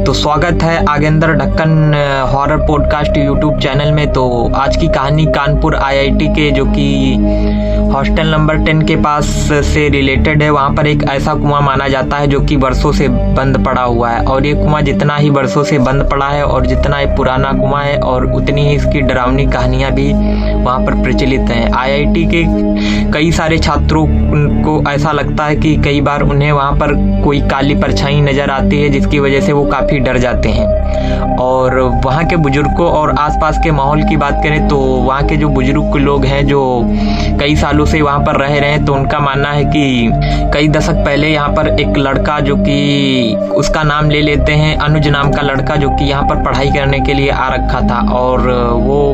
तो स्वागत है आगेंद्र ढक्कन हॉरर पॉडकास्ट यूट्यूब चैनल में। तो आज की कहानी कानपुर आईआईटी के जो कि हॉस्टल नंबर 10 के पास से रिलेटेड है। वहाँ पर एक ऐसा कुआं माना जाता है जो कि वर्षों से बंद पड़ा हुआ है, और ये कुआं जितना ही वर्षों से बंद पड़ा है और जितना ही पुराना कुआं है और उतनी ही इसकी डरावनी कहानियाँ भी वहाँ पर प्रचलित हैं। आईआईटी के कई सारे छात्रों को ऐसा लगता है कि कई बार उन्हें वहाँ पर कोई काली परछाई नजर आती है, जिसकी वजह से वो काफ़ी डर जाते हैं। और वहाँ के बुजुर्गों और आसपास के माहौल की बात करें तो वहाँ के जो बुजुर्ग लोग हैं जो कई सालों से वहाँ पर रह रहे हैं, तो उनका मानना है कि कई दशक पहले यहाँ पर एक लड़का जो कि उसका नाम ले लेते हैं अनुज नाम का लड़का, जो कि यहाँ पर पढ़ाई करने के लिए आ रखा था। और वो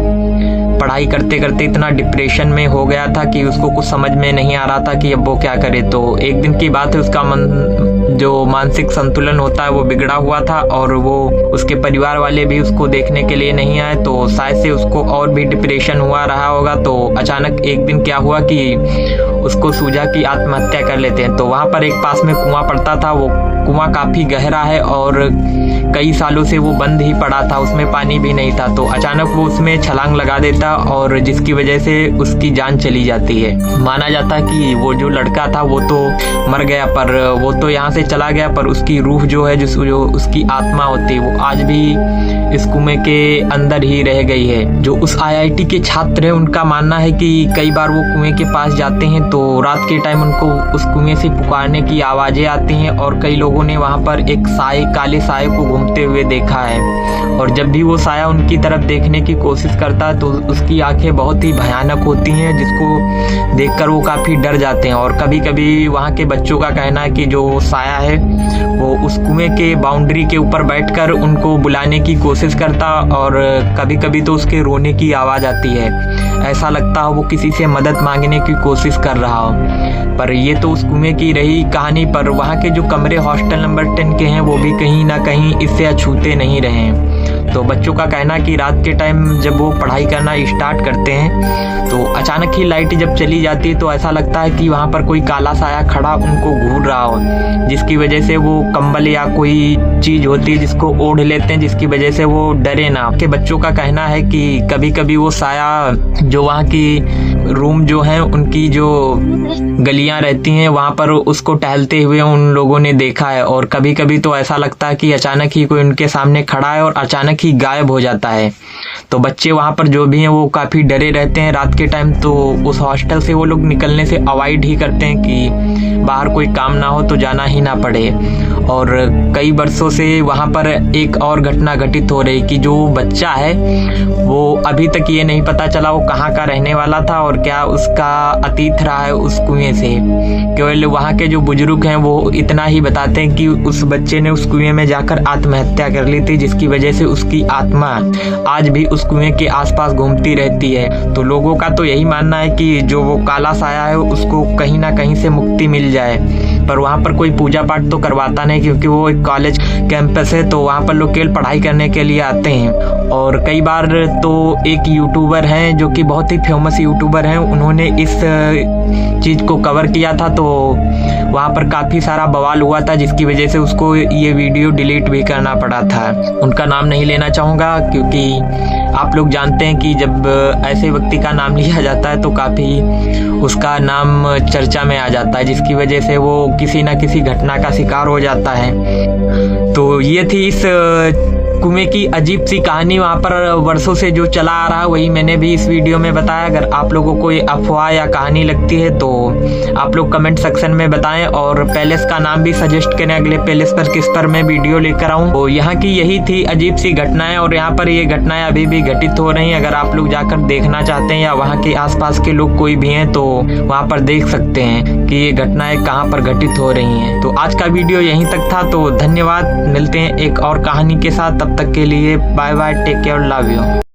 पढ़ाई करते करते इतना डिप्रेशन में हो गया था कि उसको कुछ समझ में नहीं आ रहा था कि अब वो क्या करे। तो एक दिन की बात है, उसका जो मानसिक संतुलन होता है वो बिगड़ा हुआ था और वो उसके परिवार वाले भी उसको देखने के लिए नहीं आए। तो शायद से उसको और भी डिप्रेशन हुआ रहा होगा। तो अचानक एक दिन क्या हुआ कि उसको सूझा कि आत्महत्या कर लेते हैं। तो वहाँ पर एक पास में कुआं पड़ता था। वो कुआं काफ़ी गहरा है और कई सालों से वो बंद ही पड़ा था, उसमें पानी भी नहीं था। तो अचानक वो उसमें छलांग लगा देता और जिसकी वजह से उसकी जान चली जाती है। माना जाता है कि वो जो लड़का था वो तो मर गया, पर वो तो यहाँ से चला गया, पर उसकी रूह जो है, जो उसकी आत्मा होती है, वो आज भी इस कुएं के अंदर ही रह गई है। जो उस आईआईटी के छात्र हैं उनका मानना है कि कई बार वो कुएं के पास जाते हैं तो रात के टाइम उनको उस कुएं से पुकारने की आवाज़ें आती हैं, और कई लोगों ने वहाँ पर एक काले साए को घूमते हुए देखा है। और जब भी वो साया उनकी तरफ देखने की कोशिश करता है तो उसकी आंखें बहुत ही भयानक होती हैं, जिसको देखकर वो काफ़ी डर जाते हैं। और कभी कभी वहाँ के बच्चों का कहना है कि जो साया है वो उस कुएं के बाउंड्री के ऊपर बैठकर उनको बुलाने की कोशिश करता, और कभी कभी तो उसके रोने की आवाज़ आती है। ऐसा लगता हो वो किसी से मदद मांगने की कोशिश कर रहा हो। पर ये तो उस कुएं की रही कहानी, पर वहाँ के जो कमरे हॉस्टल नंबर 10 के हैं वो भी कहीं ना कहीं इससे अछूते नहीं रहे हैं। तो बच्चों का कहना कि रात के टाइम जब वो पढ़ाई करना स्टार्ट करते हैं तो अचानक ही लाइट जब चली जाती है तो ऐसा लगता है कि वहाँ पर कोई काला साया खड़ा उनको घूर रहा हो, जिसकी वजह से वो कंबल या कोई चीज़ होती है जिसको ओढ़ लेते हैं, जिसकी वजह से वो डरे ना। के बच्चों का कहना है कि कभी कभी वो साया जो वहाँ की रूम जो है उनकी जो गलियाँ रहती हैं वहाँ पर उसको टहलते हुए उन लोगों ने देखा है। और कभी कभी तो ऐसा लगता है कि अचानक ही कोई उनके सामने खड़ा है और अचानक ही गायब हो जाता है। तो बच्चे वहाँ पर जो भी हैं वो काफ़ी डरे रहते हैं रात के टाइम। तो उस हॉस्टल से वो लोग निकलने से अवॉइड ही करते हैं कि बाहर कोई काम ना हो तो जाना ही ना पड़े। और कई वर्षों से वहाँ पर एक और घटना घटित हो रही कि जो बच्चा है वो अभी तक ये नहीं पता चला वो कहाँ का रहने वाला था और क्या उसका अतीत रहा है उस कुएं से। केवल वहाँ के जो बुजुर्ग हैं वो इतना ही बताते हैं कि उस बच्चे ने उस कुएं में जाकर आत्महत्या कर ली थी, जिसकी वजह से उसकी आत्मा आज भी उस कुएं के आसपास घूमती रहती है। तो लोगों का तो यही मानना है कि जो वो काला साया है उसको कहीं ना कहीं से मुक्ति मिल जाए। पर वहाँ पर कोई पूजा पाठ तो करवाता नहीं, क्योंकि वो एक कॉलेज कैंपस है, तो वहाँ पर लोग केवल पढ़ाई करने के लिए आते हैं। और कई बार तो एक यूट्यूबर हैं जो कि बहुत ही फेमस यूट्यूबर हैं, उन्होंने इस चीज़ को कवर किया था, तो वहाँ पर काफ़ी सारा बवाल हुआ था, जिसकी वजह से उसको ये वीडियो डिलीट भी करना पड़ा था। उनका नाम नहीं लेना चाहूँगा क्योंकि आप लोग जानते हैं कि जब ऐसे व्यक्ति का नाम लिया जाता है तो काफ़ी उसका नाम चर्चा में आ जाता है, जिसकी वजह से वो किसी ना किसी घटना का शिकार हो जाता है। तो ये थी इस कुएं की अजीब सी कहानी। वहाँ पर वर्षों से जो चला आ रहा है वही मैंने भी इस वीडियो में बताया। अगर आप लोगों को कोई अफवाह या कहानी लगती है तो आप लोग कमेंट सेक्शन में बताएं, और पैलेस का नाम भी सजेस्ट करें अगले पैलेस पर किस पर मैं वीडियो लेकर आऊँ। तो यहाँ की यही थी अजीब सी घटनाएं, और यहाँ पर ये घटनाएं अभी भी घटित हो रही हैं। अगर आप लोग जाकर देखना चाहते हैं या वहाँ के आसपास के लोग कोई भी हैं तो वहाँ पर देख सकते हैं कि ये घटनाएं कहाँ पर घटित हो रही हैं। तो आज का वीडियो यहीं तक था, तो धन्यवाद। मिलते हैं एक और कहानी के साथ, तब तक के लिए bye bye, take care, love you.